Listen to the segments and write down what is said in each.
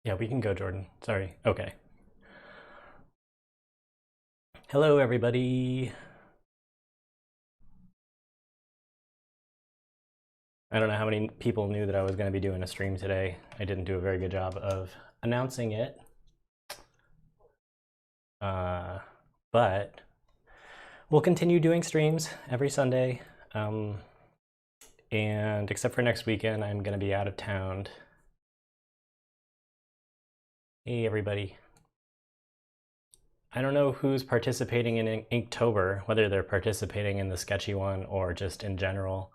Yeah, we can go, Jordan. Sorry. Okay. Hello, everybody. I don't know how many people knew that I was going to be doing a stream today. I didn't do a very good job of announcing it. But we'll continue doing streams every Sunday. And except for next weekend, I'm going to be out of town. Hey, everybody. I don't know who's participating in Inktober, whether they're participating in the sketchy one or just in general.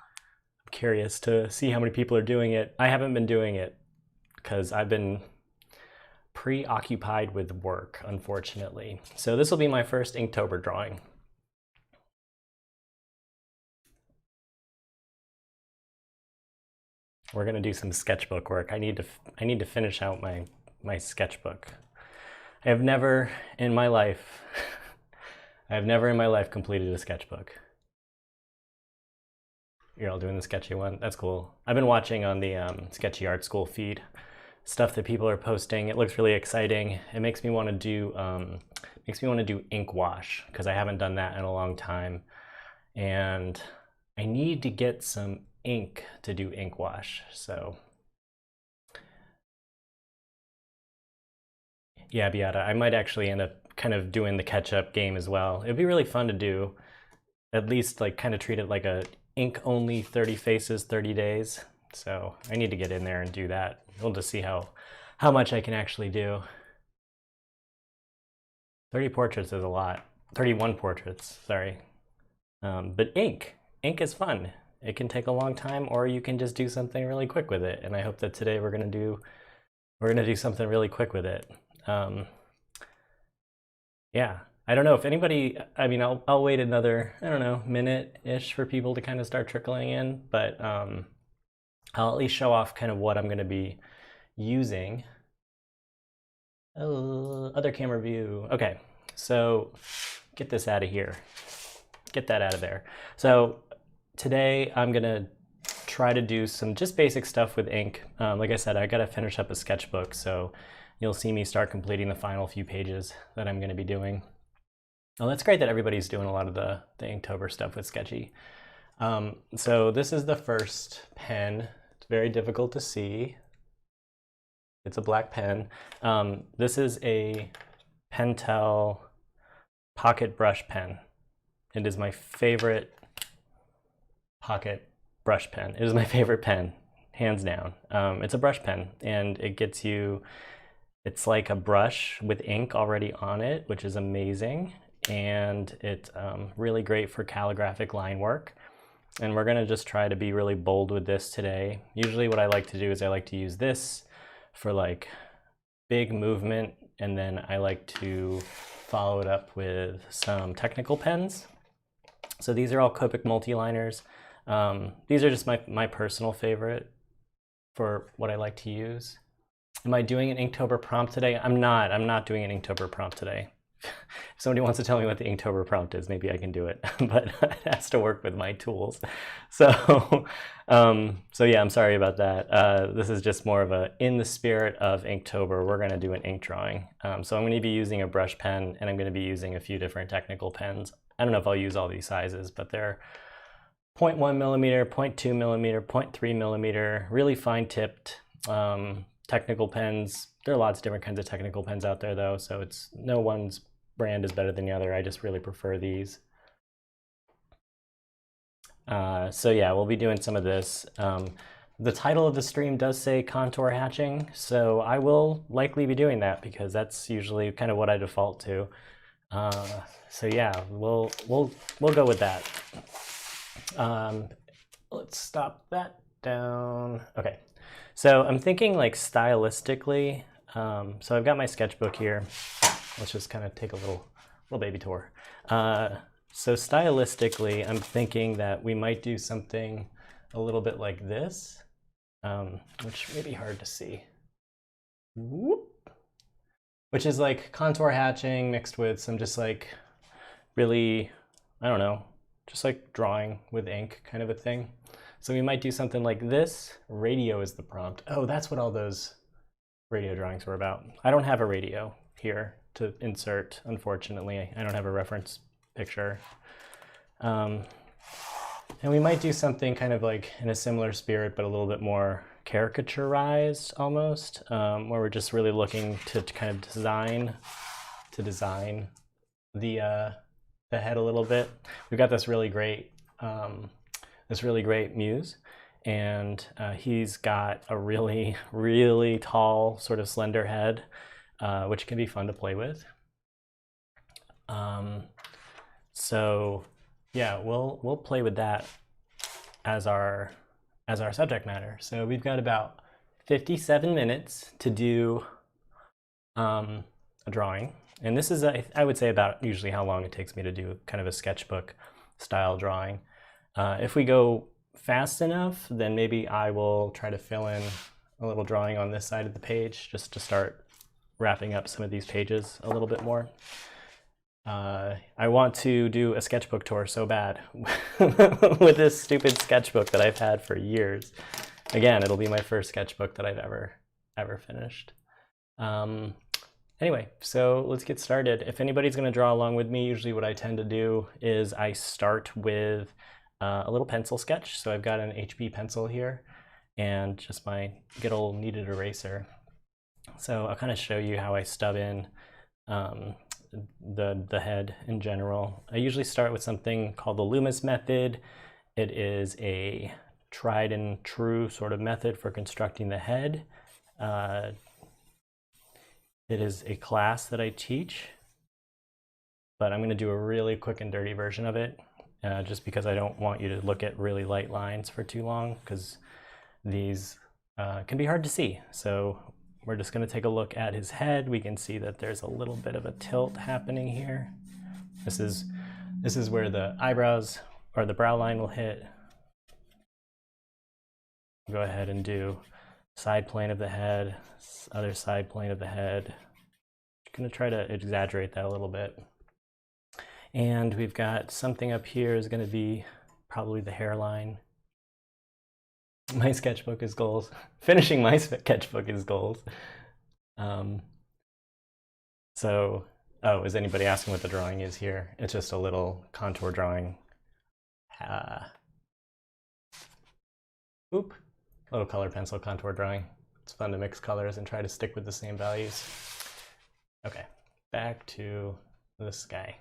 I'm curious to see how many people are doing it. I haven't been doing it because I've been preoccupied with work, unfortunately. So this will be my first Inktober drawing. We're gonna do some sketchbook work. I need to finish out my sketchbook. I have never in my life completed a sketchbook. You're all doing the sketchy one. That's cool. I've been watching on the Sketchy Art School feed stuff that people are posting. It looks really exciting. It makes me want to do ink wash because I haven't done that in a long time, and I need to get some ink to do ink wash. So yeah, Beata, I might actually end up kind of doing the catch-up game as well. It'd be really fun to do, at least like kind of treat it like a ink only 30 faces, 30 days. So I need to get in there and do that. We'll just see how much I can actually do. 30 portraits is a lot. 31 portraits, sorry. But ink is fun. It can take a long time, or you can just do something really quick with it. And I hope that today we're gonna do something really quick with it. Yeah, I don't know if anybody, I mean, I'll wait another, I don't know, minute-ish for people to kind of start trickling in, but I'll at least show off kind of what I'm gonna be using. Oh, other camera view. Okay, so get this out of here. Get that out of there. So today I'm gonna try to do some just basic stuff with ink. Like I said, I gotta finish up a sketchbook, so you'll see me start completing the final few pages that I'm gonna be doing. Oh, that's great that everybody's doing a lot of the Inktober stuff with Sketchy. So this is the first pen. It's very difficult to see. It's a black pen. This is a Pentel pocket brush pen. It is my favorite pocket brush pen. It is my favorite pen, hands down. It's a brush pen, and it gets you, it's like a brush with ink already on it, which is amazing. And it's really great for calligraphic line work. And we're gonna just try to be really bold with this today. Usually what I like to do is I like to use this for like big movement, and then I like to follow it up with some technical pens. So these are all Copic multi-liners. These are just my personal favorite for what I like to use. Am I doing an Inktober prompt today? I'm not doing an Inktober prompt today. If somebody wants to tell me what the Inktober prompt is, maybe I can do it, but it has to work with my tools. So, so yeah, I'm sorry about that. This is just more of a, in the spirit of Inktober, we're gonna do an ink drawing. So I'm gonna be using a brush pen, and I'm gonna be using a few different technical pens. I don't know if I'll use all these sizes, but they're 0.1 millimeter, 0.2 millimeter, 0.3 millimeter, really fine tipped technical pens. There are lots of different kinds of technical pens out there though, so it's no one's brand is better than the other. I just really prefer these. So yeah, we'll be doing some of this. The title of the stream does say contour hatching, so I will likely be doing that because that's usually kind of what I default to. So yeah, we'll go with that. Let's stop that down. Okay, so I'm thinking like stylistically. So I've got my sketchbook here. Let's just kind of take a little baby tour. So stylistically, I'm thinking that we might do something a little bit like this, which may be hard to see. Whoop. Which is like contour hatching mixed with some just like really, I don't know, just like drawing with ink kind of a thing. So we might do something like this. Radio is the prompt. Oh, that's what all those radio drawings were about. I don't have a radio here to insert, unfortunately. I don't have a reference picture. And we might do something kind of like in a similar spirit, but a little bit more caricaturized almost, where we're just really looking to kind of design the head a little bit. We've got this really great muse, and he's got a really, really tall, sort of slender head, which can be fun to play with. So yeah, we'll play with that as our subject matter. So we've got about 57 minutes to do a drawing. And this is, I would say, about usually how long it takes me to do kind of a sketchbook style drawing. If we go fast enough, then maybe I will try to fill in a little drawing on this side of the page just to start wrapping up some of these pages a little bit more. I want to do a sketchbook tour so bad with this stupid sketchbook that I've had for years. Again, it'll be my first sketchbook that I've ever finished. Anyway, so let's get started. If anybody's going to draw along with me, usually what I tend to do is I start with a little pencil sketch. So I've got an HB pencil here and just my good old kneaded eraser. So I'll kind of show you how I stub in the head in general. I usually start with something called the Loomis method. It is a tried and true sort of method for constructing the head. It is a class that I teach, but I'm going to do a really quick and dirty version of it, just because I don't want you to look at really light lines for too long, because these can be hard to see. So we're just going to take a look at his head. We can see that there's a little bit of a tilt happening here. This is where the eyebrows or the brow line will hit. Go ahead and do side plane of the head, other side plane of the head. I'm going to try to exaggerate that a little bit. And we've got something up here is going to be probably the hairline. My sketchbook is goals. Finishing my sketchbook is goals. Is anybody asking what the drawing is here? It's just a little contour drawing. Little color pencil contour drawing. It's fun to mix colors and try to stick with the same values. Okay, back to this guy.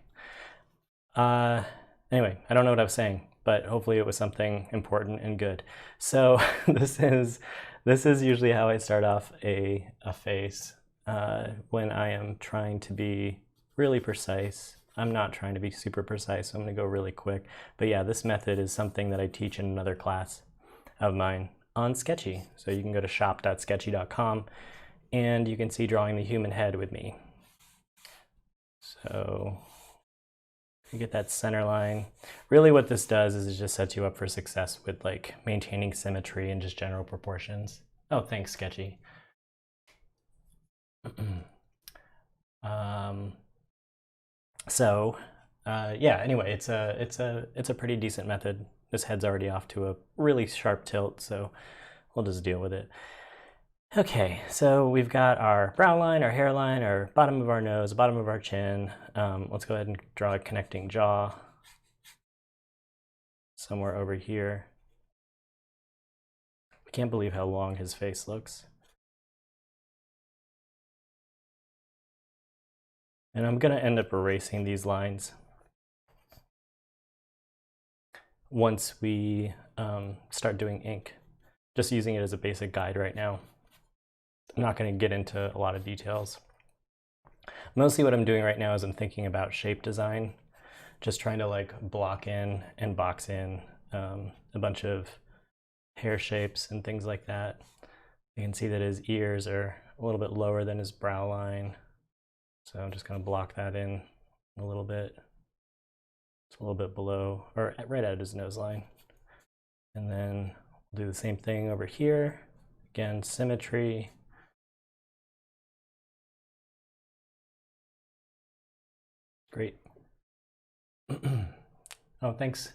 Anyway, I don't know what I was saying, but hopefully it was something important and good. So this is usually how I start off a face when I am trying to be really precise. I'm not trying to be super precise, so I'm going to go really quick. But yeah, this method is something that I teach in another class of mine on Sketchy. So you can go to shop.sketchy.com and you can see drawing the human head with me. So you get that center line. Really what this does is it just sets you up for success with like maintaining symmetry and just general proportions. Oh, thanks, Sketchy. Yeah, anyway, it's a pretty decent method. This head's already off to a really sharp tilt, so we'll just deal with it. Okay, so we've got our brow line, our hairline, our bottom of our nose, bottom of our chin. Let's go ahead and draw a connecting jaw somewhere over here. I can't believe how long his face looks. And I'm going to end up erasing these lines once we start doing ink. Just using it as a basic guide right now. I'm not going to get into a lot of details. Mostly what I'm doing right now is I'm thinking about shape design, just trying to like block in and box in a bunch of hair shapes and things like that. You can see that his ears are a little bit lower than his brow line. So I'm just going to block that in a little bit. It's a little bit below, or right at his nose line. And then we'll do the same thing over here. Again, symmetry. Great. Oh, thanks.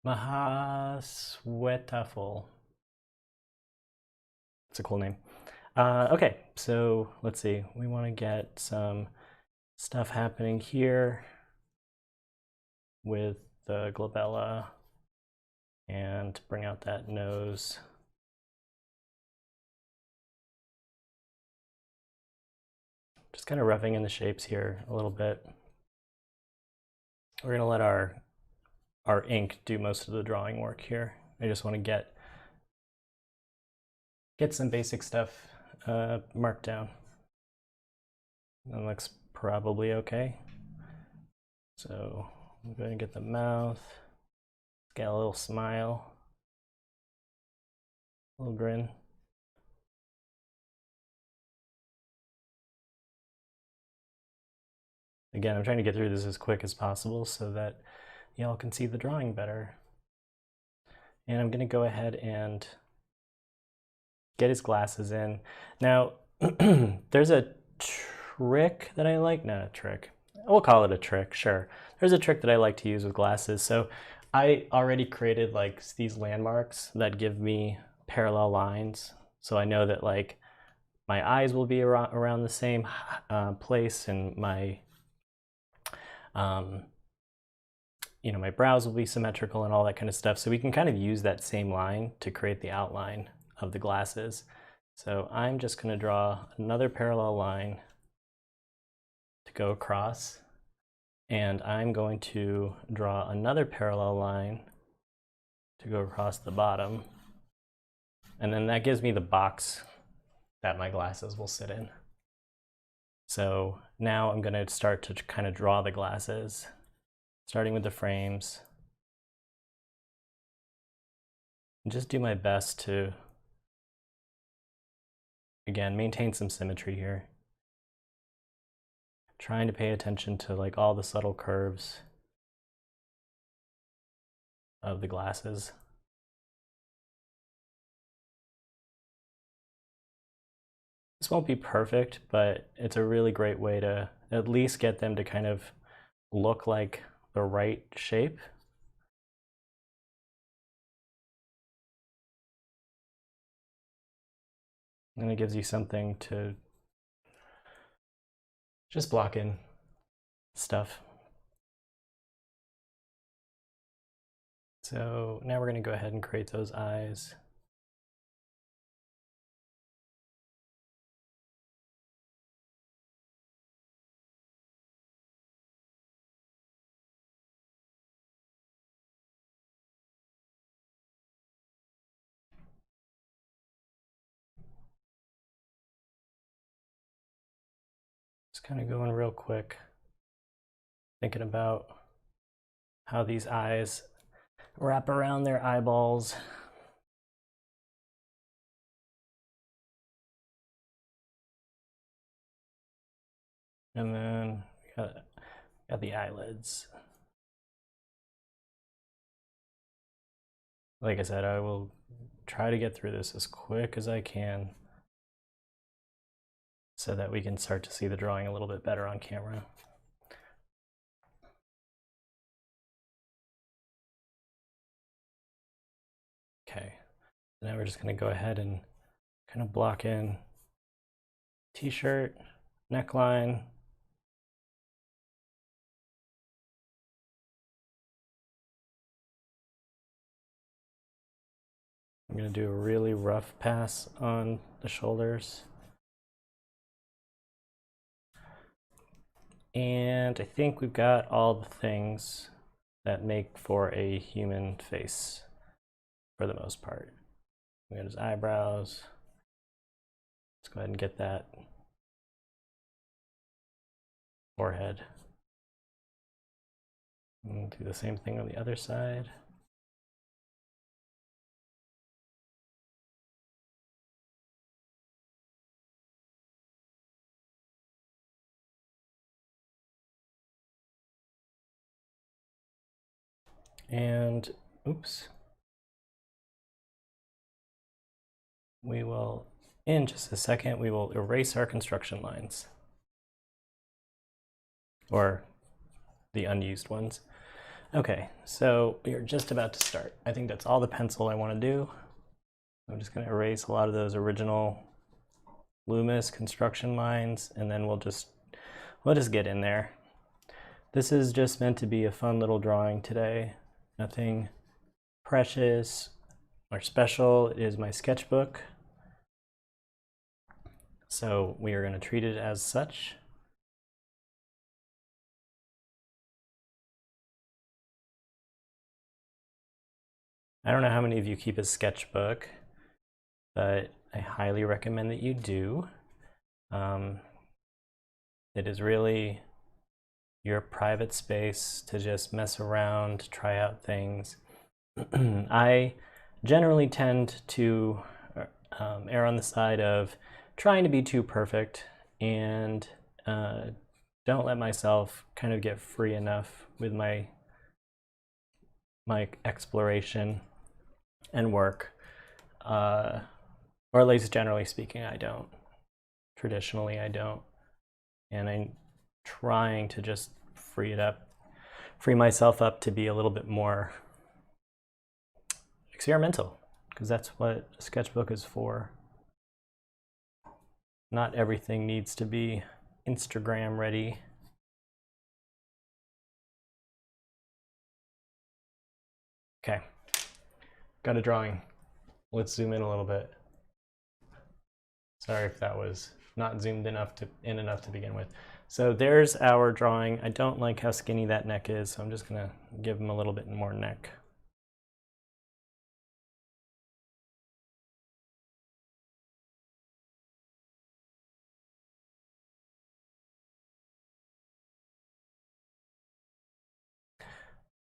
Mahaswetaful. It's a cool name. Okay, so let's see. We want to get some stuff happening here with the glabella and bring out that nose. Just kind of roughing in the shapes here a little bit. We're going to let our ink do most of the drawing work here. I just want to get some basic stuff marked down. That looks probably okay. So I'm going to get the mouth, get a little smile, a little grin. Again, I'm trying to get through this as quick as possible so that y'all can see the drawing better. And I'm going to go ahead and get his glasses in. Now, there's a trick that I like, not a trick. We'll call it a trick, sure. There's a trick that I like to use with glasses. So I already created like these landmarks that give me parallel lines. So I know that like my eyes will be around the same place, and my my brows will be symmetrical and all that kind of stuff. So we can kind of use that same line to create the outline of the glasses. So I'm just going to draw another parallel line to go across, and I'm going to draw another parallel line to go across the bottom, and then that gives me the box that my glasses will sit in. So now I'm going to start to kind of draw the glasses, starting with the frames, and just do my best to, again, maintain some symmetry here. Trying to pay attention to like all the subtle curves of the glasses. This won't be perfect, but it's a really great way to at least get them to kind of look like the right shape. And it gives you something to just block in stuff. So now we're going to go ahead and create those eyes. Just kind of going real quick, thinking about how these eyes wrap around their eyeballs. And then we got the eyelids. Like I said, I will try to get through this as quick as I can so that we can start to see the drawing a little bit better on camera. Okay, now we're just going to go ahead and kind of block in t-shirt, neckline. I'm going to do a really rough pass on the shoulders. And I think we've got all the things that make for a human face for the most part. We got his eyebrows. Let's go ahead and get that forehead. And do the same thing on the other side. And oops, we will, in just a second, we will erase our construction lines, or the unused ones. Okay, so we are just about to start. I think that's all the pencil I want to do. I'm just going to erase a lot of those original Loomis construction lines, and then we'll just get in there. This is just meant to be a fun little drawing today. Nothing precious or special. It is my sketchbook, so we are going to treat it as such. I don't know how many of you keep a sketchbook, but I highly recommend that you do. It is really your private space to just mess around, try out things. I generally tend to err on the side of trying to be too perfect, and don't let myself kind of get free enough with my exploration and work, or at least generally speaking, I don't. Traditionally, I don't, and I'm trying to just free myself up to be a little bit more experimental, because that's what a sketchbook is for. Not everything needs to be Instagram ready. Okay, got a drawing. Let's zoom in a little bit. Sorry if that was not zoomed in enough to begin with. So there's our drawing. I don't like how skinny that neck is, so I'm just gonna give him a little bit more neck.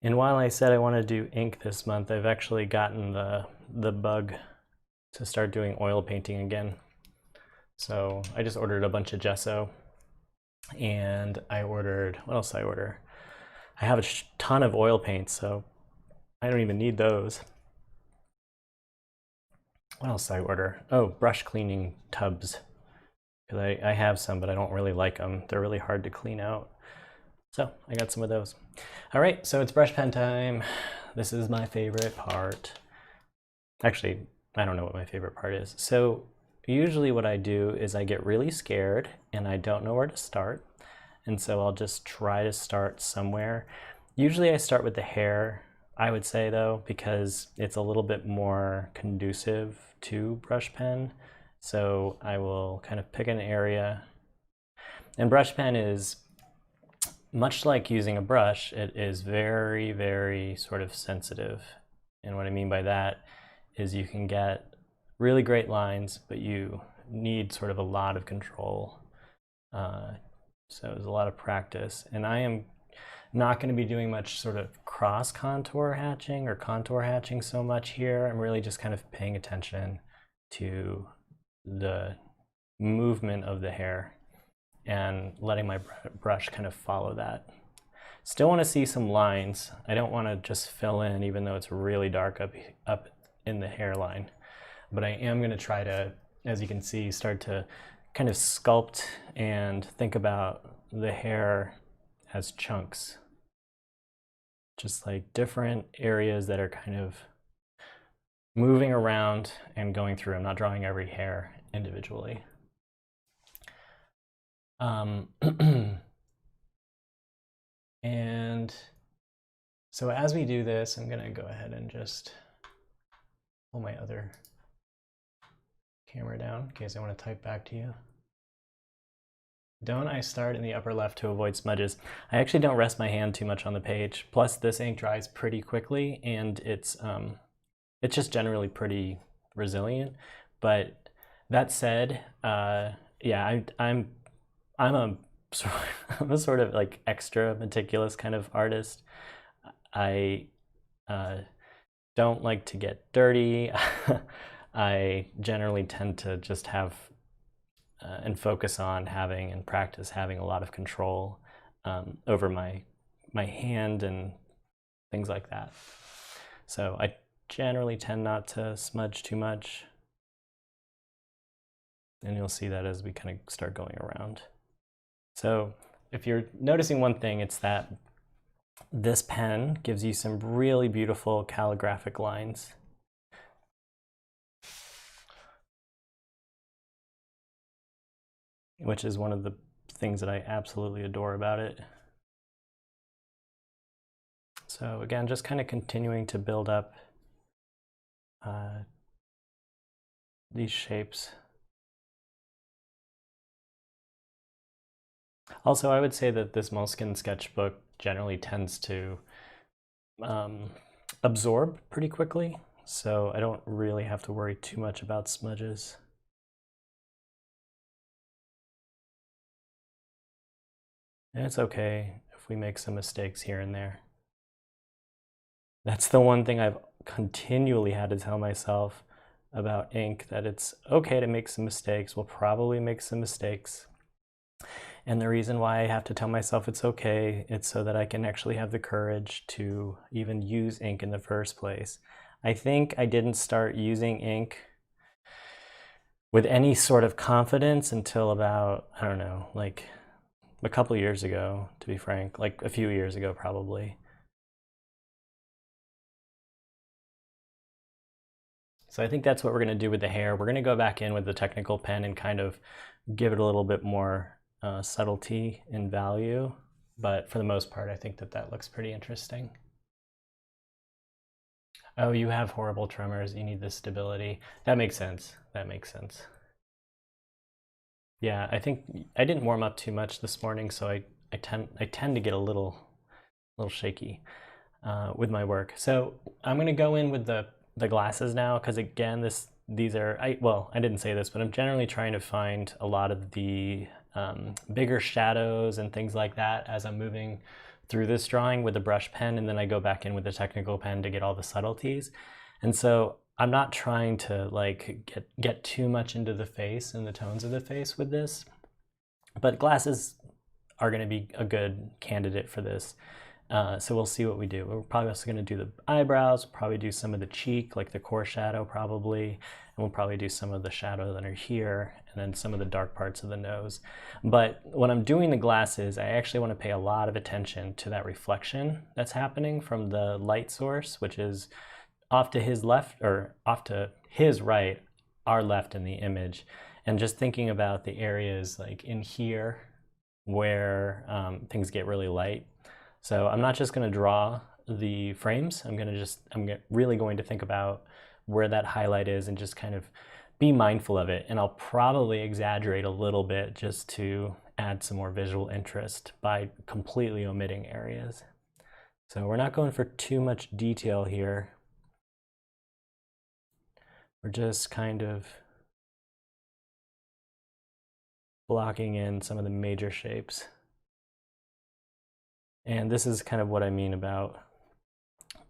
And while I said I want to do ink this month, I've actually gotten the bug to start doing oil painting again. So I just ordered a bunch of gesso, and I ordered, what else did I order? I have a ton of oil paints, so I don't even need those. What else did I order? Oh, brush cleaning tubs. Because I have some, but I don't really like them. They're really hard to clean out. So I got some of those. All right, so it's brush pen time. This is my favorite part. Actually, I don't know what my favorite part is. So usually what I do is I get really scared and I don't know where to start. And so I'll just try to start somewhere. Usually I start with the hair, I would say though, because it's a little bit more conducive to brush pen. So I will kind of pick an area. And brush pen is much like using a brush. It is very, very sort of sensitive. And what I mean by that is you can get really great lines, but you need sort of a lot of control. So there's a lot of practice. And I am not going to be doing much sort of cross contour hatching or contour hatching so much here. I'm really just kind of paying attention to the movement of the hair and letting my brush kind of follow that. Still want to see some lines. I don't want to just fill in, even though it's really dark up in the hairline. But I am going to try to, as you can see, start to kind of sculpt and think about the hair as chunks. Just like different areas that are kind of moving around and going through. I'm not drawing every hair individually. And so as we do this, I'm going to go ahead and just pull my other camera down in case I want to type back to you. Don't I start in the upper left to avoid smudges? I actually don't rest my hand too much on the page. Plus this ink dries pretty quickly, and it's just generally pretty resilient. But that said, yeah, I'm a sort of like extra meticulous kind of artist. I don't like to get dirty. I generally tend to just have and focus on having and practice having a lot of control over my hand and things like that. So I generally tend not to smudge too much. And you'll see that as we kind of start going around. So if you're noticing one thing, it's that this pen gives you some really beautiful calligraphic lines. which is one of the things that I absolutely adore about it. So again, just kind of continuing to build up these shapes. Also, I would say that this Moleskine sketchbook generally tends to absorb pretty quickly, so I don't really have to worry too much about smudges. And it's okay if we make some mistakes here and there. That's the one thing I've continually had to tell myself about ink, that it's okay to make some mistakes. We'll probably make some mistakes. And the reason why I have to tell myself it's okay, it's so that I can actually have the courage to even use ink in the first place. I think I didn't start using ink with any sort of confidence until about, I don't know, like a couple years ago, to be frank, like a few years ago probably. So I think that's what we're going to do with the hair. We're going to go back in with the technical pen and kind of give it a little bit more subtlety and value. But for the most part, I think that that looks pretty interesting. Oh, you have horrible tremors. You need the stability. That makes sense. That makes sense. Yeah, I think I didn't warm up too much this morning, so I tend to get a little shaky with my work. So I'm going to go in with the glasses now, because again, these are, I didn't say this, but I'm generally trying to find a lot of the bigger shadows and things like that as I'm moving through this drawing with the brush pen, and then I go back in with the technical pen to get all the subtleties. And so I'm not trying to like get too much into the face and the tones of the face with this, but glasses are going to be a good candidate for this. So we'll see what we do. We're probably also going to do the eyebrows, probably do some of the cheek, like the core shadow probably, and we'll probably do some of the shadow that are here, and then some of the dark parts of the nose. But when I'm doing the glasses, I actually want to pay a lot of attention to that reflection that's happening from the light source, which is off to his left, or off to his right, our left in the image, and just thinking about the areas like in here where things get really light. So I'm not just going to draw the frames. I'm really going to think about where that highlight is and just kind of be mindful of it. And I'll probably exaggerate a little bit just to add some more visual interest by completely omitting areas. So we're not going for too much detail here. We're just kind of blocking in some of the major shapes. And this is kind of what I mean about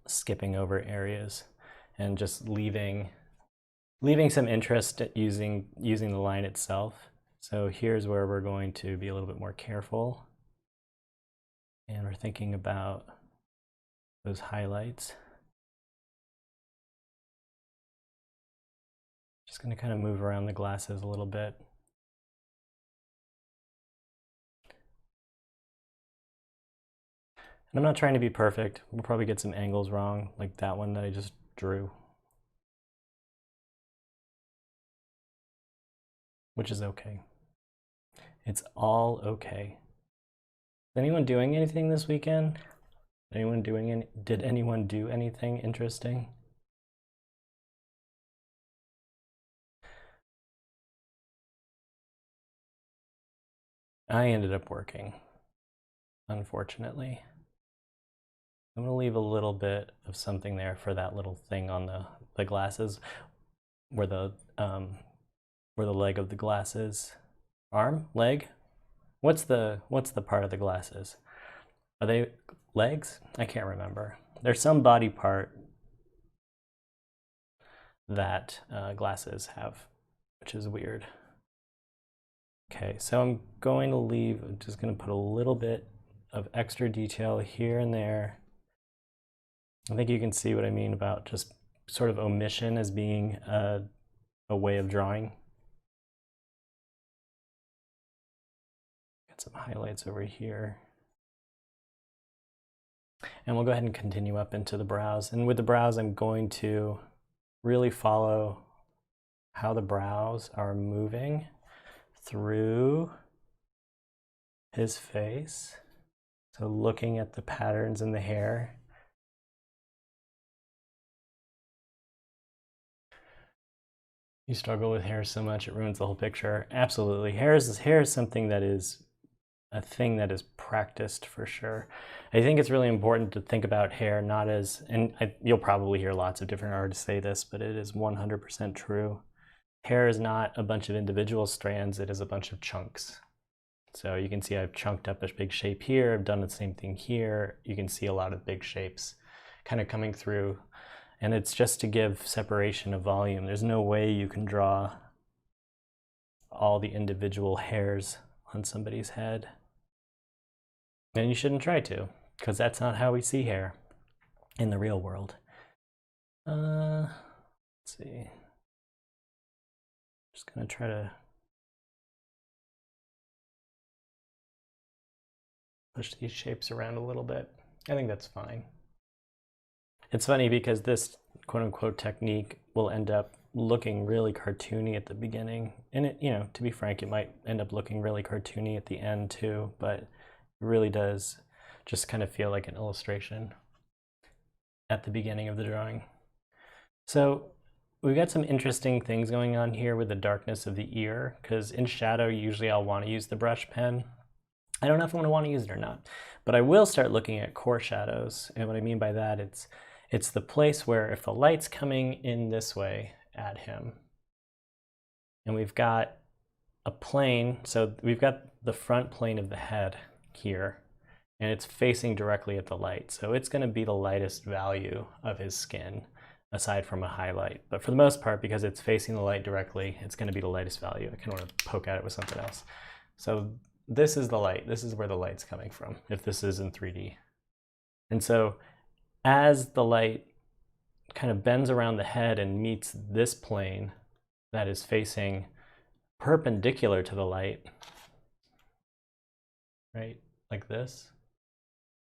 skipping over areas and just leaving some interest at using the line itself. So here's where we're going to be a little bit more careful. And we're thinking about those highlights. Just going to kind of move around the glasses a little bit. And I'm not trying to be perfect. We'll probably get some angles wrong, like that one that I just drew, which is okay. It's all okay. Is anyone doing anything this weekend? Did anyone do anything interesting? I ended up working, unfortunately. I'm going to leave a little bit of something there for that little thing on the glasses, where the leg of the glasses, leg. What's the part of the glasses? Are they legs? I can't remember. There's some body part that glasses have, which is weird. Okay, so I'm just going to put a little bit of extra detail here and there. I think you can see what I mean about just sort of omission as being a way of drawing. Got some highlights over here. And we'll go ahead and continue up into the brows. And with the brows, I'm going to really follow how the brows are moving. through his face. So looking at the patterns in the hair. You struggle with hair so much it ruins the whole picture. Absolutely. Hair is something that is a thing that is practiced for sure. I think it's really important to think about hair not as, and you'll probably hear lots of different artists say this, but it is 100% true. Hair is not a bunch of individual strands, it is a bunch of chunks. So you can see I've chunked up a big shape here, I've done the same thing here. You can see a lot of big shapes kind of coming through. And it's just to give separation of volume. There's no way you can draw all the individual hairs on somebody's head. And you shouldn't try to, because that's not how we see hair in the real world. Let's see. Just gonna try to push these shapes around a little bit. I think that's fine. It's funny because this quote-unquote technique will end up looking really cartoony at the beginning. And it, you know, to be frank, it might end up looking really cartoony at the end too, but it really does just kind of feel like an illustration at the beginning of the drawing. So we've got some interesting things going on here with the darkness of the ear, because in shadow, usually I'll want to use the brush pen. I don't know if I'm going to want to use it or not, but I will start looking at core shadows. And what I mean by that, it's the place where if the light's coming in this way at him, and we've got a plane, so we've got the front plane of the head here, and it's facing directly at the light. So it's going to be the lightest value of his skin, aside from a highlight. But for the most part, because it's facing the light directly, it's going to be the lightest value. I kind of want to poke at it with something else. So this is the light. This is where the light's coming from, if this is in 3D. And so as the light kind of bends around the head and meets this plane that is facing perpendicular to the light, right, like this,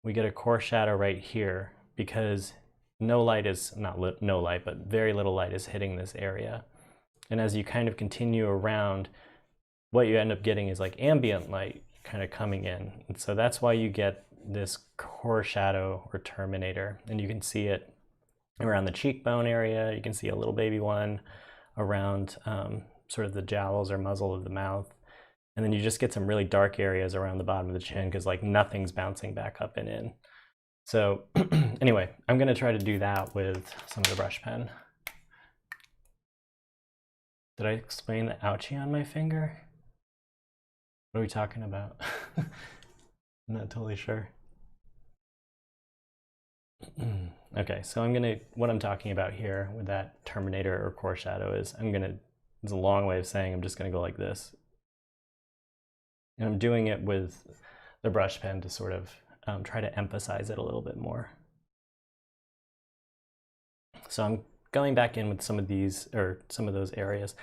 we get a core shadow right here because no light is, no light, but very little light is hitting this area. And as you kind of continue around, what you end up getting is like ambient light kind of coming in. And so that's why you get this core shadow or terminator. And you can see it around the cheekbone area. You can see a little baby one around sort of the jowls or muzzle of the mouth. And then you just get some really dark areas around the bottom of the chin because like nothing's bouncing back up and in. So anyway, I'm going to try to do that with some of the brush pen. Did I explain the ouchie on my finger? What are we talking about? I'm not totally sure. Okay, so what I'm talking about here with that terminator or core shadow is it's a long way of saying I'm just gonna go like this. And I'm doing it with the brush pen to sort of try to emphasize it a little bit more. So I'm going back in with some of these, or some of those areas,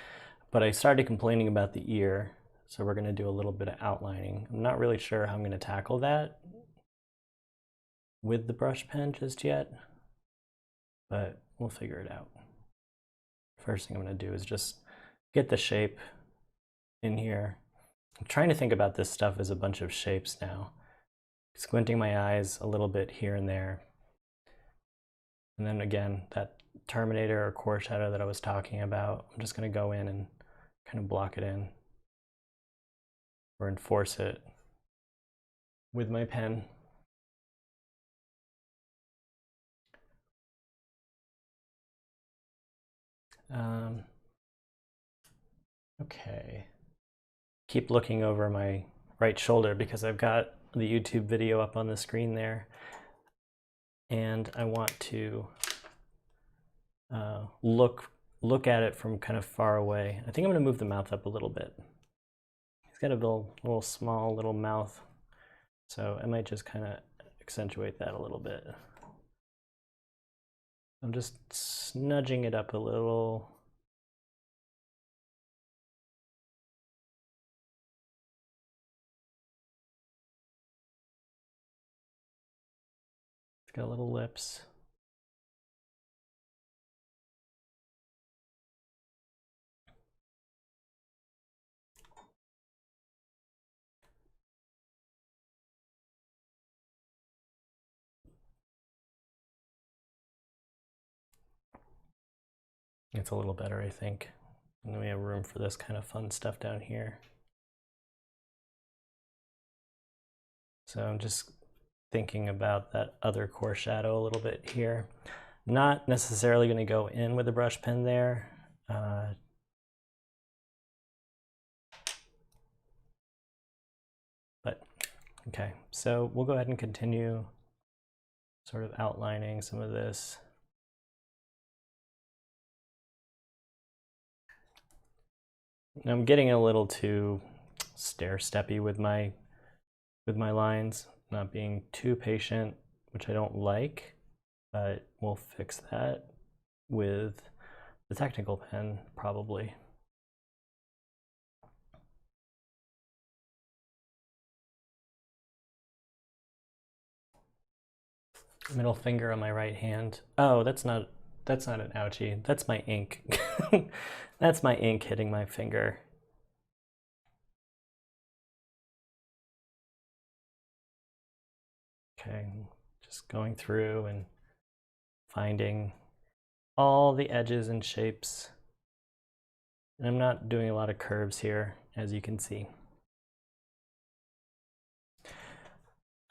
but I started complaining about the ear. So we're going to do a little bit of outlining. I'm not really sure how I'm going to tackle that with the brush pen just yet, but we'll figure it out. First thing I'm going to do is just get the shape in here. I'm trying to think about this stuff as a bunch of shapes now. Squinting my eyes a little bit here and there. And then again, that terminator or core shadow that I was talking about, I'm just going to go in and kind of block it in, or enforce it with my pen. Okay. Keep looking over my right shoulder because I've got the YouTube video up on the screen there. And I want to look at it from kind of far away. I think I'm going to move the mouth up a little bit. He's got a little small little mouth, so I might just kind of accentuate that a little bit. I'm just nudging it up a little. It's got little lips. It's a little better, I think. And then we have room for this kind of fun stuff down here. So I'm just thinking about that other core shadow a little bit here. Not necessarily going to go in with a brush pen there. But okay, so we'll go ahead and continue sort of outlining some of this. I'm getting a little too stair-steppy with my lines, not being too patient, which I don't like, but we'll fix that with the technical pen probably. Middle finger on my right hand. Oh, that's not an ouchie. That's my ink. That's my ink hitting my finger. Okay, just going through and finding all the edges and shapes. And I'm not doing a lot of curves here, as you can see.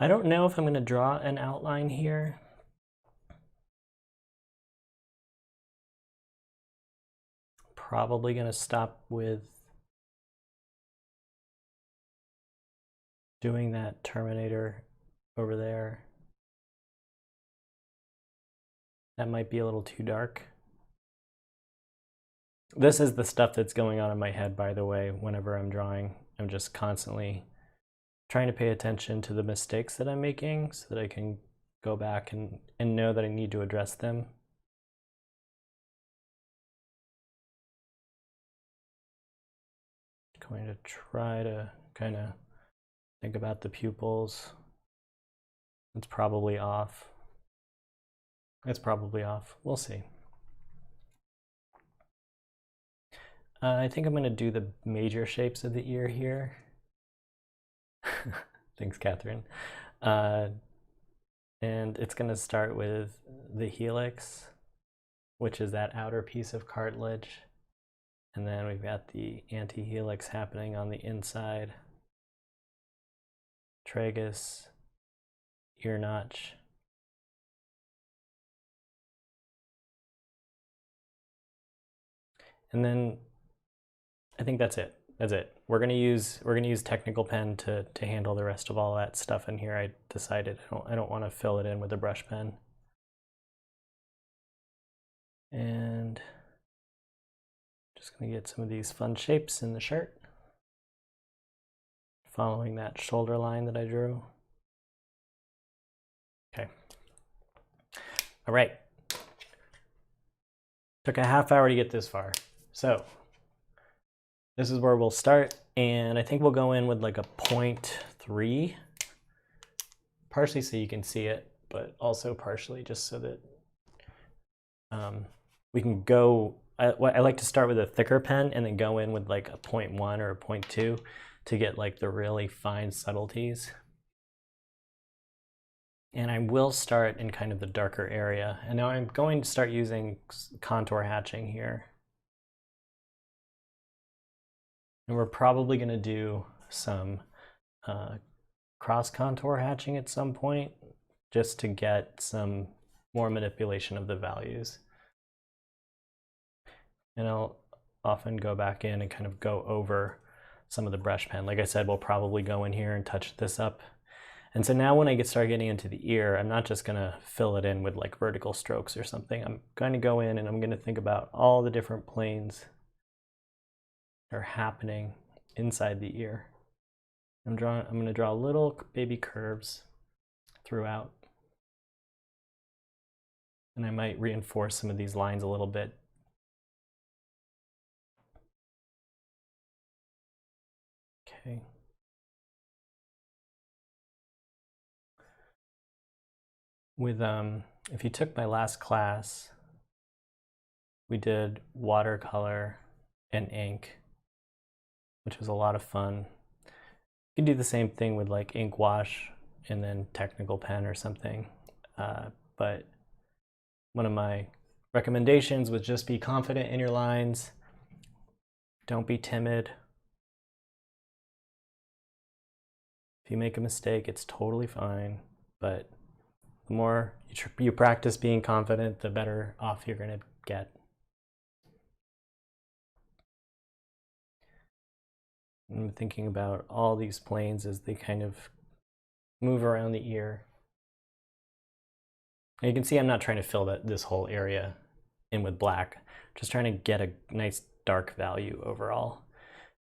I don't know if I'm going to draw an outline here. Probably going to stop with doing that Terminator over there. That might be a little too dark. This is the stuff that's going on in my head, by the way, whenever I'm drawing. I'm just constantly trying to pay attention to the mistakes that I'm making so that I can go back and know that I need to address them. Going to try to kind of think about the pupils. It's probably off. It's probably off. We'll see. I think I'm going to do the major shapes of the ear here. Thanks, Catherine. And it's going to start with the helix, which is that outer piece of cartilage. And then we've got the antihelix happening on the inside. Tragus, ear notch. And then I think that's it. That's it. We're gonna use technical pen to handle the rest of all that stuff in here. I decided I don't want to fill it in with a brush pen. And just gonna get some of these fun shapes in the shirt, following that shoulder line that I drew. Okay. All right. Took a half hour to get this far. So this is where we'll start, and I think we'll go in with like a 0.3, partially so you can see it, but also partially just so that we can go. I like to start with a thicker pen and then go in with like a 0.1 or a 0.2 to get like the really fine subtleties. And I will start in kind of the darker area. And now I'm going to start using contour hatching here. And we're probably going to do some cross contour hatching at some point, just to get some more manipulation of the values. And I'll often go back in and kind of go over some of the brush pen. Like I said, we'll probably go in here and touch this up. And so now when I start getting into the ear, I'm not just going to fill it in with like vertical strokes or something. I'm going to go in and I'm going to think about all the different planes are happening inside the ear. I'm going to draw little baby curves throughout. And I might reinforce some of these lines a little bit. Okay. With if you took my last class, we did watercolor and ink, which was a lot of fun. You can do the same thing with like ink wash and then technical pen or something. But one of my recommendations would just be confident in your lines. Don't be timid. If you make a mistake, it's totally fine, but the more you practice being confident, the better off you're going to get. I'm thinking about all these planes as they kind of move around the ear. And you can see I'm not trying to fill this whole area in with black, just trying to get a nice dark value overall.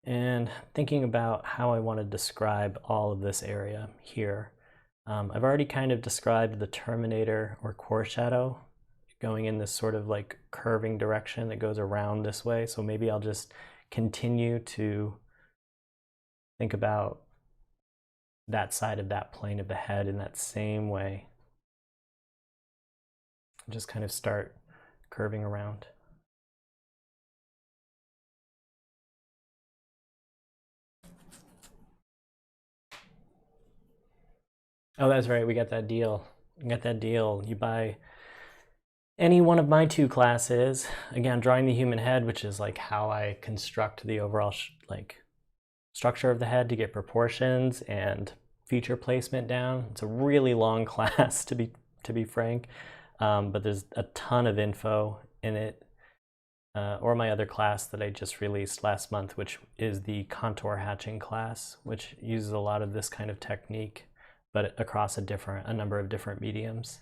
And thinking about how I want to describe all of this area here. I've already kind of described the terminator or core shadow going in this sort of like curving direction that goes around this way. So maybe I'll just continue to think about that side of that plane of the head in that same way. Just kind of start curving around. Oh, that's right, we got that deal. We got that deal. You buy any one of my 2 classes, again, drawing the human head, which is like how I construct the overall structure of the head to get proportions and feature placement down. It's a really long class to be frank, but there's a ton of info in it. Or my other class that I just released last month, which is the contour hatching class, which uses a lot of this kind of technique, but across a number of different mediums.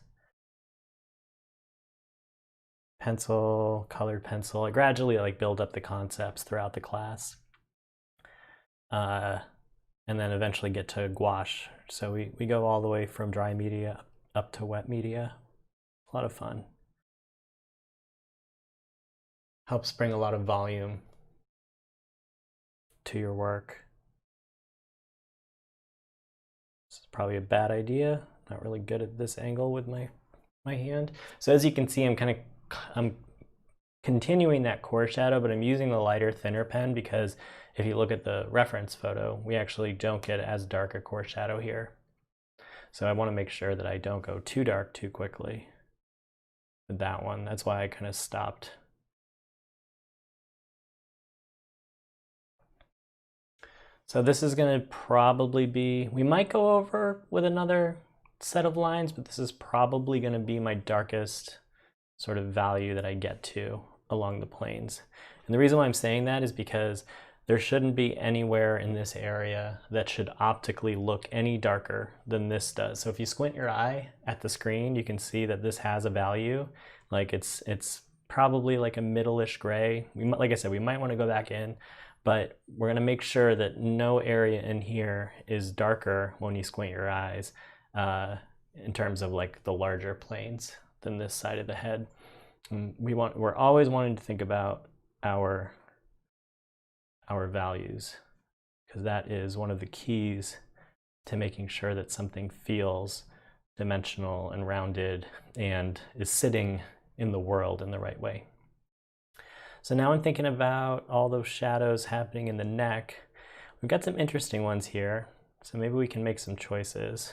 Pencil, colored pencil. I gradually build up the concepts throughout the class. And then eventually get to gouache. So we go all the way from dry media up to wet media. A lot of fun. Helps bring a lot of volume to your work. This is probably a bad idea. Not really good at this angle with my hand. So as you can see, I'm continuing that core shadow, but I'm using the lighter, thinner pen because if you look at the reference photo, we actually don't get as dark a core shadow here. So I want to make sure that I don't go too dark too quickly with that one. That's why I kind of stopped. So this is going to probably be, we might go over with another set of lines, but this is probably going to be my darkest sort of value that I get to along the planes. And the reason why I'm saying that is because there shouldn't be anywhere in this area that should optically look any darker than this does. So if you squint your eye at the screen, you can see that this has a value. Like it's probably like a middle-ish gray. Like I said, we might want to go back in, but we're going to make sure that no area in here is darker when you squint your eyes in terms of like the larger planes than this side of the head. We're always wanting to think about our values, because that is one of the keys to making sure that something feels dimensional and rounded and is sitting in the world in the right way. So now I'm thinking about all those shadows happening in the neck. We've got some interesting ones here, so maybe we can make some choices.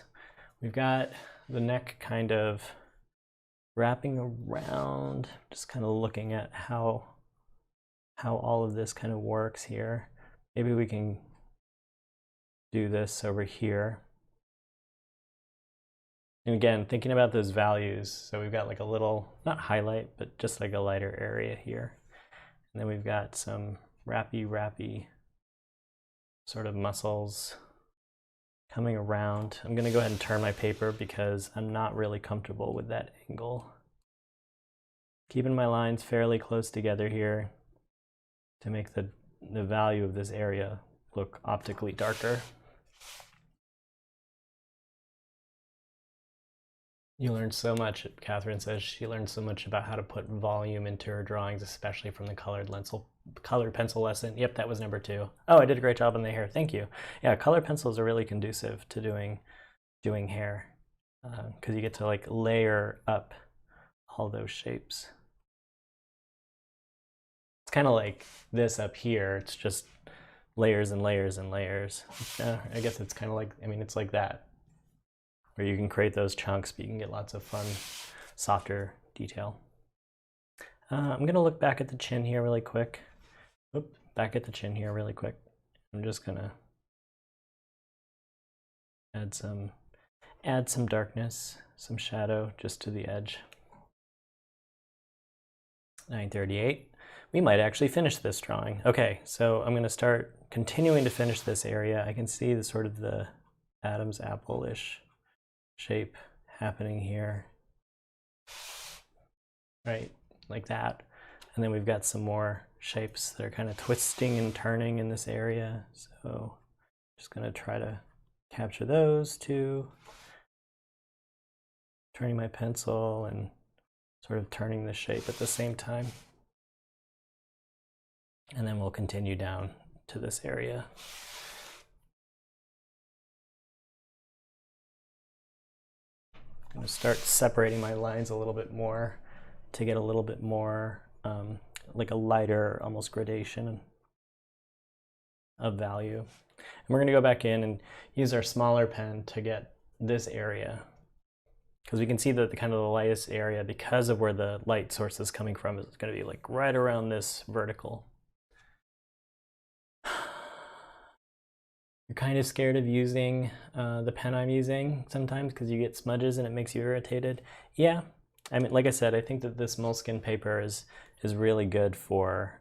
We've got the neck kind of wrapping around, just kind of looking at how all of this kind of works here. Maybe we can do this over here. And again, thinking about those values, so we've got like a little, not highlight, but just like a lighter area here. And then we've got some wrappy sort of muscles coming around. I'm gonna go ahead and turn my paper because I'm not really comfortable with that angle. Keeping my lines fairly close together here to make the value of this area look optically darker. You learned so much, Catherine says she learned so much about how to put volume into her drawings, especially from the colored pencil lesson. Yep, that was number 2. Oh, I did a great job on the hair, thank you. Yeah, colored pencils are really conducive to doing hair because you get to like layer up all those shapes. It's kind of like this up here. It's just layers and layers and layers. I guess it's kind of like, I mean, it's like that, where you can create those chunks, but you can get lots of fun, softer detail. I'm gonna look back at the chin here really quick. Oop, back at the chin here really quick. I'm just gonna add some darkness, some shadow just to the edge. 938. We might actually finish this drawing. Okay, so I'm gonna start continuing to finish this area. I can see the sort of the Adam's apple-ish shape happening here. Right, like that. And then we've got some more shapes that are kind of twisting and turning in this area. So just gonna try to capture those too. Turning my pencil and sort of turning the shape at the same time. And then we'll continue down to this area. I'm going to start separating my lines a little bit more to get a little bit more like a lighter, almost gradation of value. And we're going to go back in and use our smaller pen to get this area, because we can see that the kind of the lightest area, because of where the light source is coming from, is going to be like right around this vertical. You're kind of scared of using the pen I'm using sometimes because you get smudges and it makes you irritated. Yeah, I mean, like I said, I think that this moleskin paper is really good for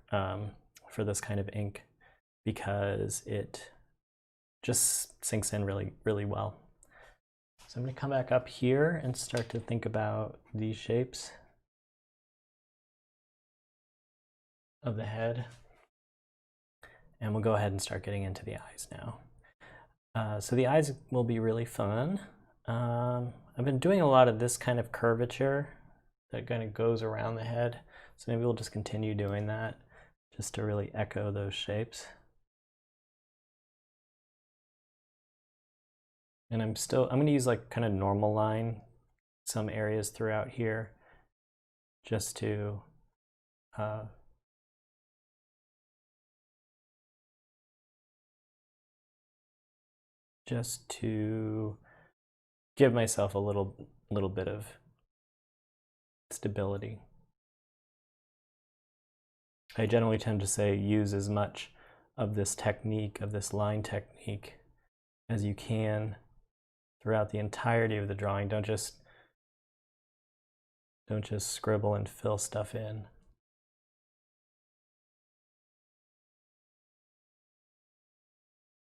this kind of ink because it just sinks in really, really well. So I'm going to come back up here and start to think about these shapes of the head. And we'll go ahead and start getting into the eyes now. So the eyes will be really fun. I've been doing a lot of this kind of curvature that kind of goes around the head. So maybe we'll just continue doing that just to really echo those shapes. And I'm going to use like kind of normal line some areas throughout here just to give myself a little bit of stability. I generally tend to say use as much of this technique, of this line technique, as you can throughout the entirety of the drawing. Don't just scribble and fill stuff in.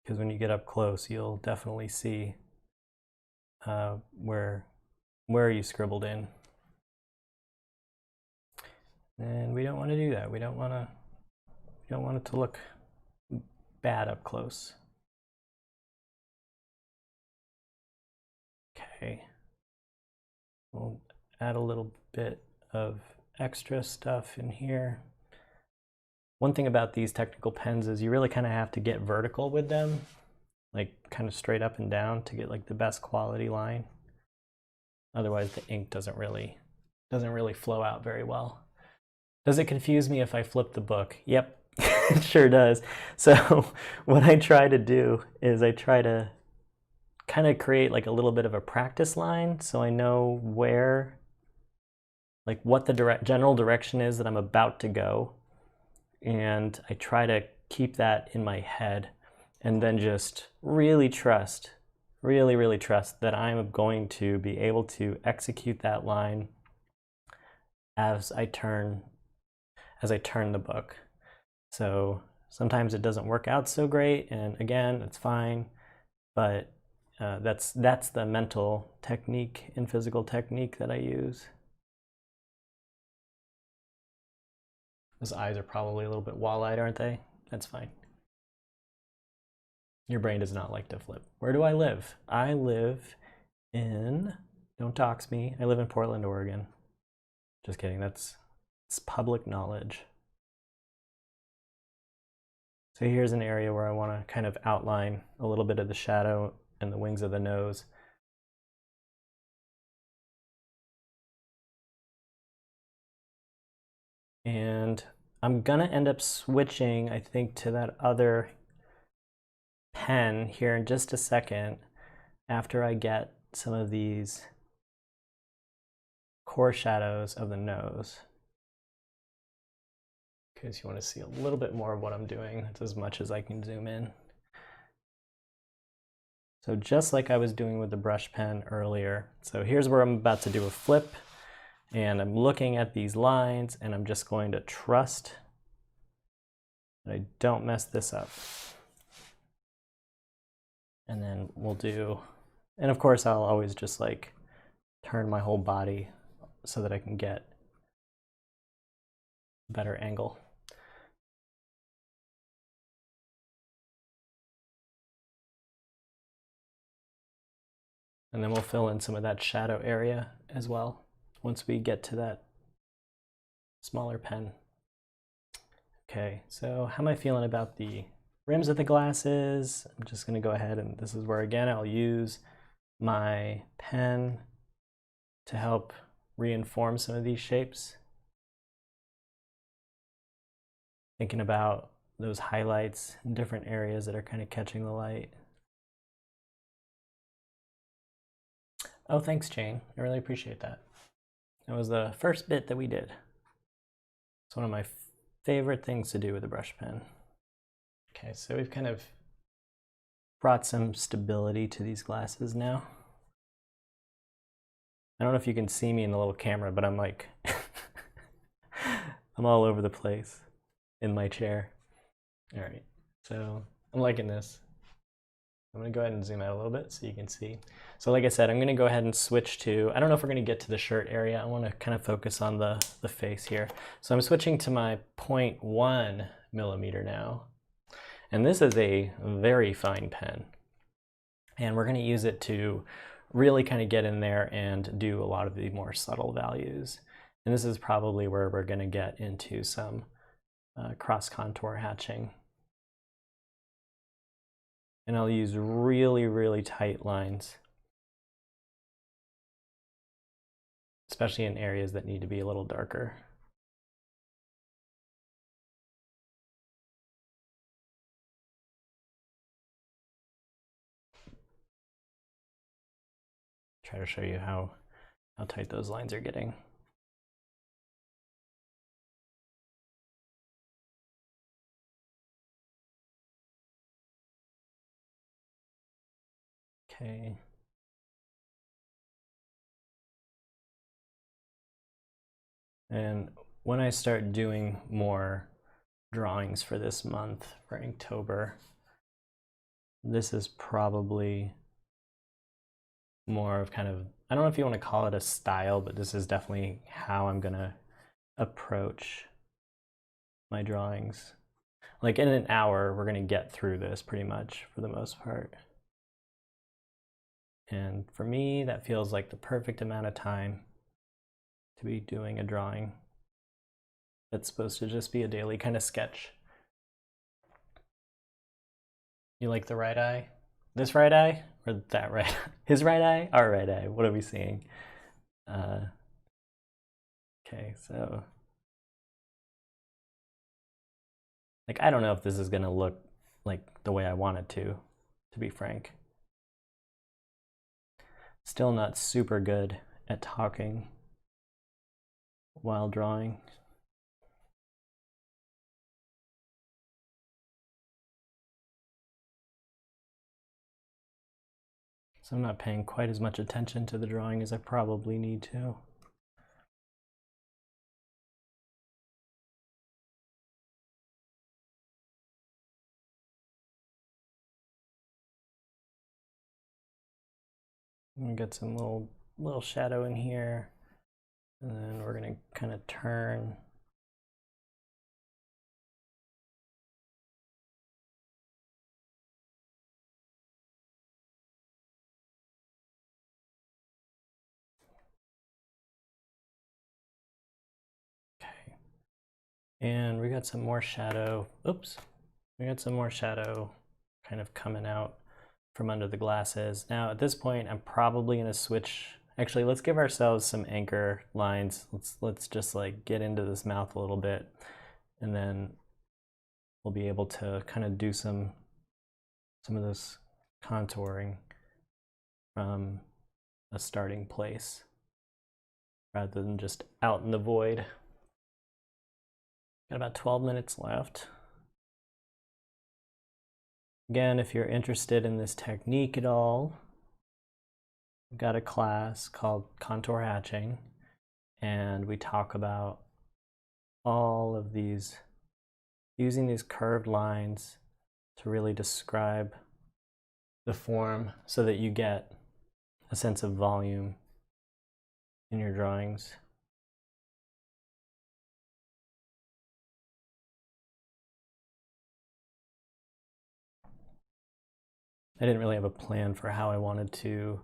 Because when you get up close, you'll definitely see where you scribbled in. And we don't want to do that. We don't want it to look bad up close. Okay. We'll add a little bit of extra stuff in here. One thing about these technical pens is you really kind of have to get vertical with them, like kind of straight up and down to get like the best quality line. Otherwise the ink doesn't really flow out very well. Does it confuse me if I flip the book? Yep, it sure does. So what I try to do is I try to kind of create like a little bit of a practice line so I know where, like what the general direction is that I'm about to go. And I try to keep that in my head and then just really trust that I'm going to be able to execute that line as I turn the book. So sometimes it doesn't work out so great, and again, it's fine, but that's the mental technique and physical technique that I use. Those eyes are probably a little bit wall-eyed, aren't they? That's fine. Your brain does not like to flip. Where do I live? I live in, don't dox me, I live in Portland, Oregon. Just kidding, it's public knowledge. So here's an area where I want to kind of outline a little bit of the shadow and the wings of the nose. And I'm gonna end up switching, I think, to that other pen here in just a second after I get some of these core shadows of the nose. case you want to see a little bit more of what I'm doing. That's as much as I can zoom in. So just like I was doing with the brush pen earlier. So here's where I'm about to do a flip, and I'm looking at these lines, and I'm just going to trust that I don't mess this up. And then we'll do, and of course I'll always just like turn my whole body so that I can get a better angle. And then we'll fill in some of that shadow area as well once we get to that smaller pen. Okay, so how am I feeling about the rims of the glasses? I'm just going to go ahead, and this is where again I'll use my pen to help reinform some of these shapes. Thinking about those highlights in different areas that are kind of catching the light. Oh, thanks, Jane. I really appreciate that. That was the first bit that we did. It's one of my favorite things to do with a brush pen. Okay, so we've kind of brought some stability to these glasses now. I don't know if you can see me in the little camera, but I'm like, I'm all over the place in my chair. All right, so I'm liking this. I'm gonna go ahead and zoom out a little bit so you can see. So like I said, I'm gonna go ahead and switch to, I don't know if we're gonna get to the shirt area. I wanna kind of focus on the face here. So I'm switching to my 0.1 millimeter now. And this is a very fine pen. And we're gonna use it to really kind of get in there and do a lot of the more subtle values. And this is probably where we're gonna get into some cross contour hatching. And I'll use really, really tight lines, especially in areas that need to be a little darker. Try to show you how tight those lines are getting. Okay. And when I start doing more drawings for this month, for Inktober, this is probably more of kind of, I don't know if you want to call it a style, but this is definitely how I'm gonna approach my drawings. Like in an hour, we're gonna get through this pretty much for the most part. And for me, that feels like the perfect amount of time to be doing a drawing that's supposed to just be a daily kind of sketch. You like the right eye? This right eye or that right eye? His right eye? Our right eye? What are we seeing? Okay, so like I don't know if this is gonna look like the way I want it to be frank. Still not super good at talking while drawing. So I'm not paying quite as much attention to the drawing as I probably need to. I'm gonna get some little shadow in here, and then we're gonna kind of turn. Okay, and we got some more shadow. Oops, we got some more shadow kind of coming out from under the glasses. Now at this point, I'm probably gonna switch. Actually, let's give ourselves some anchor lines. Let's just like get into this mouth a little bit, and then we'll be able to kind of do some of this contouring from a starting place rather than just out in the void. Got about 12 minutes left. Again, if you're interested in this technique at all, I've got a class called Contour Hatching, and we talk about all of these, using these curved lines to really describe the form so that you get a sense of volume in your drawings. I didn't really have a plan for how I wanted to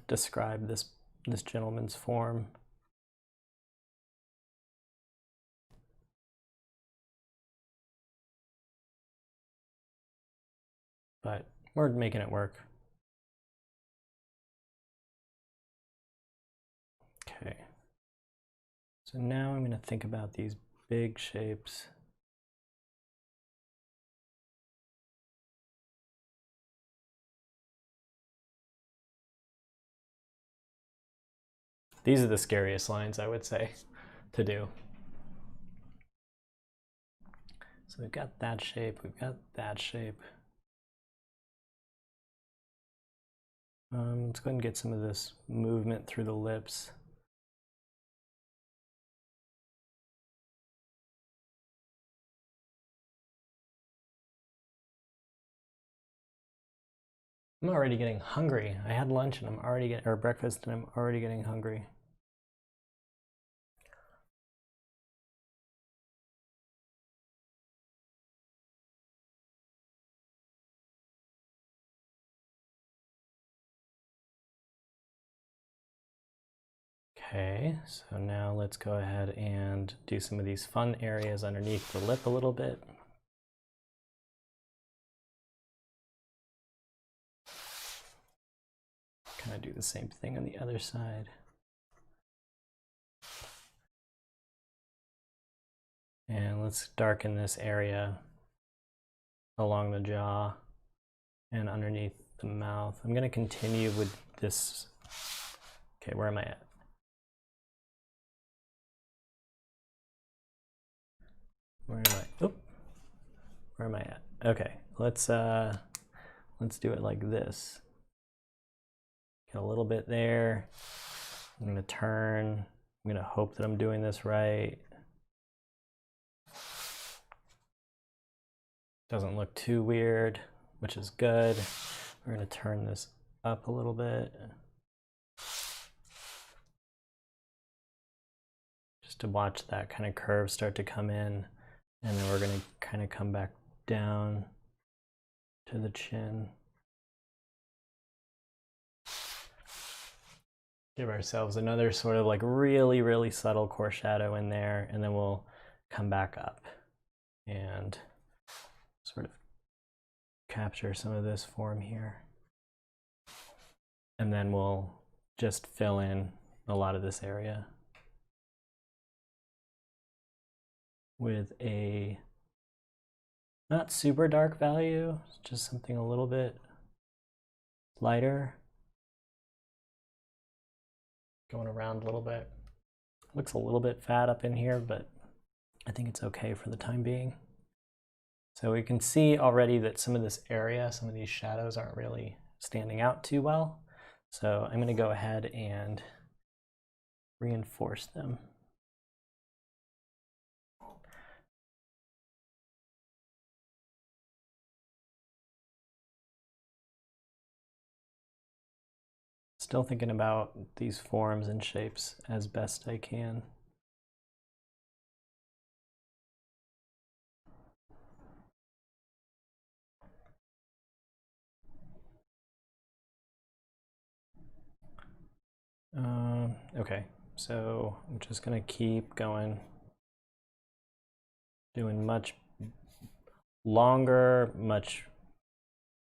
describe this gentleman's form. But we're making it work. Okay. So now I'm going to think about these big shapes. These are the scariest lines, I would say, to do. So we've got that shape, we've got that shape. Let's go ahead and get some of this movement through the lips. I'm already getting hungry. I had lunch and I'm already getting, or breakfast, and I'm already getting hungry. Okay, so now let's go ahead and do some of these fun areas underneath the lip a little bit. Kind of do the same thing on the other side. And let's darken this area along the jaw and underneath the mouth. I'm going to continue with this. Okay, where am I at? Where am I? Oop. Where am I at? Okay, let's do it like this. Get a little bit there. I'm going to turn. I'm going to hope that I'm doing this right. Doesn't look too weird, which is good. We're going to turn this up a little bit. Just to watch that kind of curve start to come in. And then we're going to kind of come back down to the chin. Give ourselves another sort of like really, really subtle core shadow in there, and then we'll come back up and sort of capture some of this form here. And then we'll just fill in a lot of this area with a not super dark value, just something a little bit lighter. Going around a little bit. Looks a little bit fat up in here, but I think it's okay for the time being. So we can see already that some of this area, some of these shadows aren't really standing out too well. So I'm going to go ahead and reinforce them. Still thinking about these forms and shapes as best I can. Okay, so I'm just gonna keep going, doing much longer, much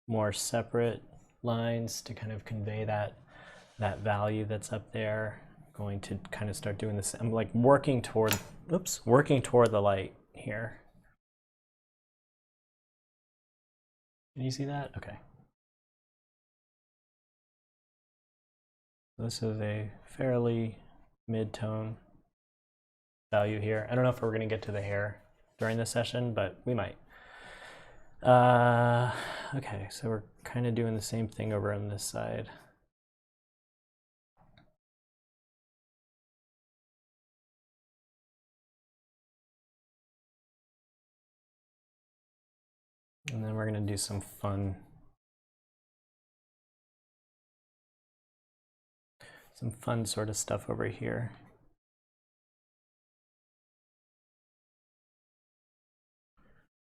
more separate lines to kind of convey that value that's up there. I'm going to kind of start doing this. I'm like working toward the light here. Can you see that? Okay. This is a fairly mid-tone value here. I don't know if we're going to get to the hair during this session, but we might. Okay, so we're kind of doing the same thing over on this side. And then we're going to do some fun sort of stuff over here.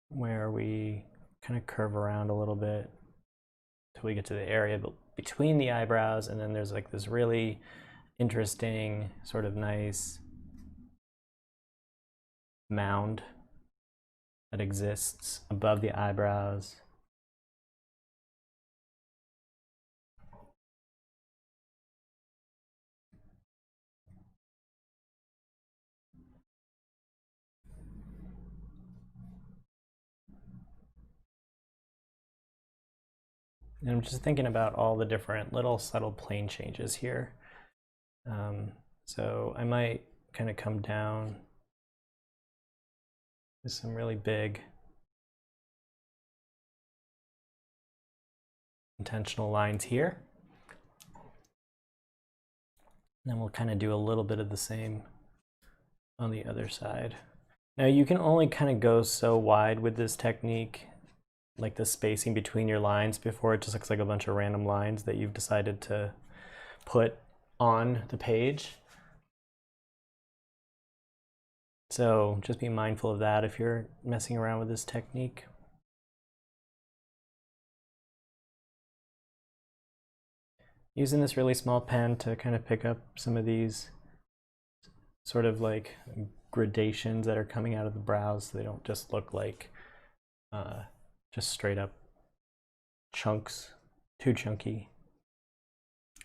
Where we kind of curve around a little bit until we get to the area between the eyebrows, and then there's like this really interesting sort of nice mound that exists above the eyebrows. And I'm just thinking about all the different little subtle plane changes here. So I might kind of come down with some really big intentional lines here. And then we'll kind of do a little bit of the same on the other side. Now you can only kind of go so wide with this technique, like the spacing between your lines, before it just looks like a bunch of random lines that you've decided to put on the page. So just be mindful of that if you're messing around with this technique. Using this really small pen to kind of pick up some of these sort of like gradations that are coming out of the brows, so they don't just look like just straight up chunks, too chunky.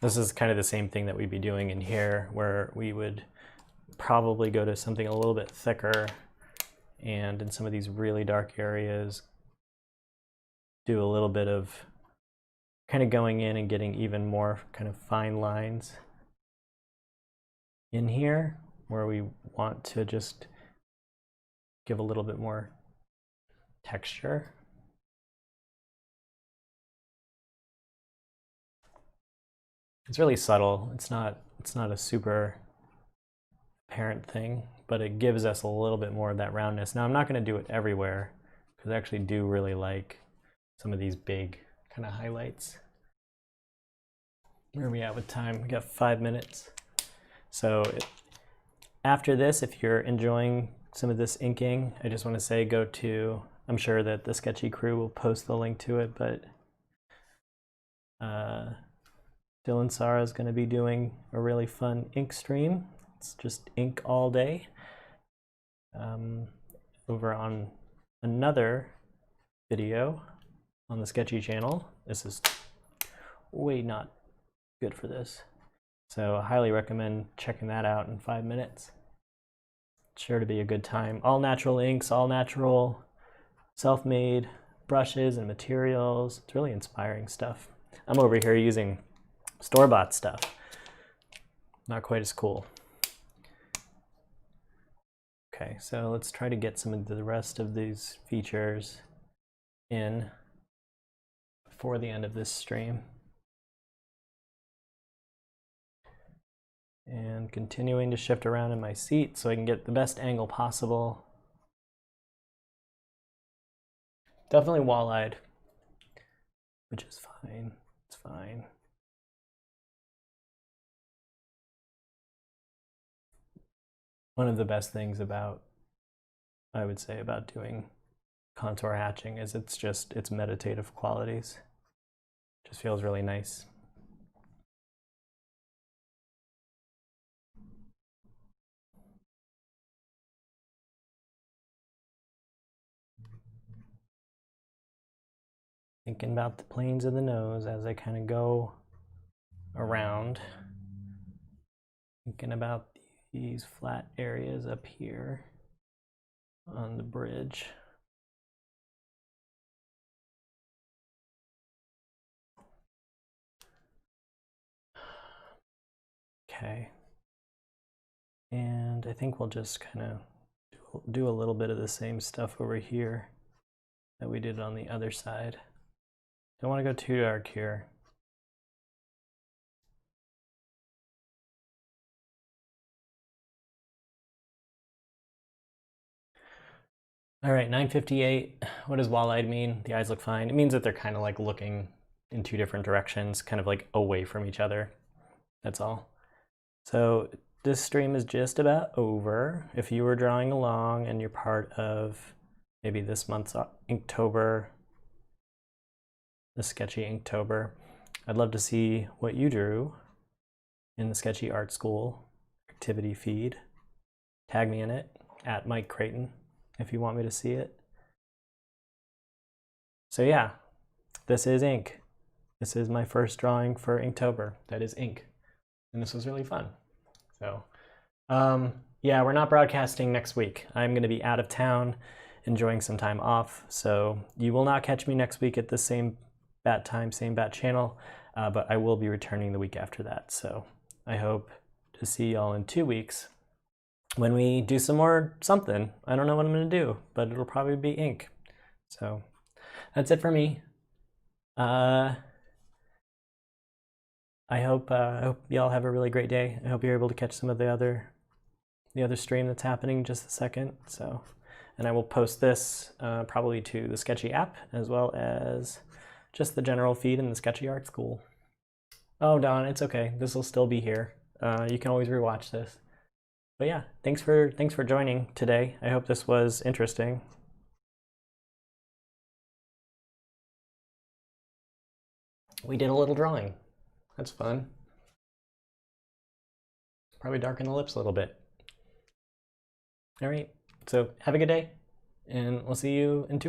This is kind of the same thing that we'd be doing in here, where we would probably go to something a little bit thicker, and in some of these really dark areas do a little bit of kind of going in and getting even more kind of fine lines in here, where we want to just give a little bit more texture. It's really subtle. It's not a super apparent thing, but it gives us a little bit more of that roundness. Now I'm not going to do it everywhere, because I actually do really like some of these big kind of highlights. Where are we at with time? We got 5 minutes. So after this, if you're enjoying some of this inking, I just want to say go to, I'm sure that the Sketchy crew will post the link to it, but Dylan Sara is going to be doing a really fun ink stream. It's just ink all day. Over on another video on the Sketchy channel. This is way not good for this. So I highly recommend checking that out in 5 minutes. It's sure to be a good time. All natural inks, all natural self-made brushes and materials. It's really inspiring stuff. I'm over here using store-bought stuff. Not quite as cool. Okay, so let's try to get some of the rest of these features in before the end of this stream. And continuing to shift around in my seat so I can get the best angle possible. Definitely wall-eyed, which is fine. It's fine. One of the best things about, I would say, about doing contour hatching is its meditative qualities. It just feels really nice. Thinking about the planes of the nose as I kind of go around. Thinking about these flat areas up here on the bridge. Okay. And I think we'll just kind of do a little bit of the same stuff over here that we did on the other side. Don't want to go too dark here. All right, 9:58. What does wall-eyed mean? The eyes look fine. It means that they're kind of like looking in two different directions, kind of like away from each other. That's all. So this stream is just about over. If you were drawing along and you're part of maybe this month's Inktober, the Sketchy Inktober, I'd love to see what you drew in the Sketchy Art School activity feed. Tag me in it at Mike Creighton if you want me to see it. So yeah, this is ink. This is my first drawing for Inktober. That is ink. And this was really fun. So yeah, we're not broadcasting next week. I'm going to be out of town enjoying some time off. So you will not catch me next week at the same bat time, same bat channel, but I will be returning the week after that. So I hope to see y'all in 2 weeks when we do some more something. I don't know what I'm going to do, but it'll probably be ink. So that's it for me. I hope y'all have a really great day. I hope you're able to catch some of the other stream that's happening in just a second. So, and I will post this probably to the Sketchy app as well as just the general feed in the Sketchy Art School. Oh, Don, it's okay. This will still be here. You can always rewatch this. But yeah, thanks for joining today. I hope this was interesting. We did a little drawing. That's fun. Probably darken the lips a little bit. All right, so have a good day, and we'll see you in 2 weeks.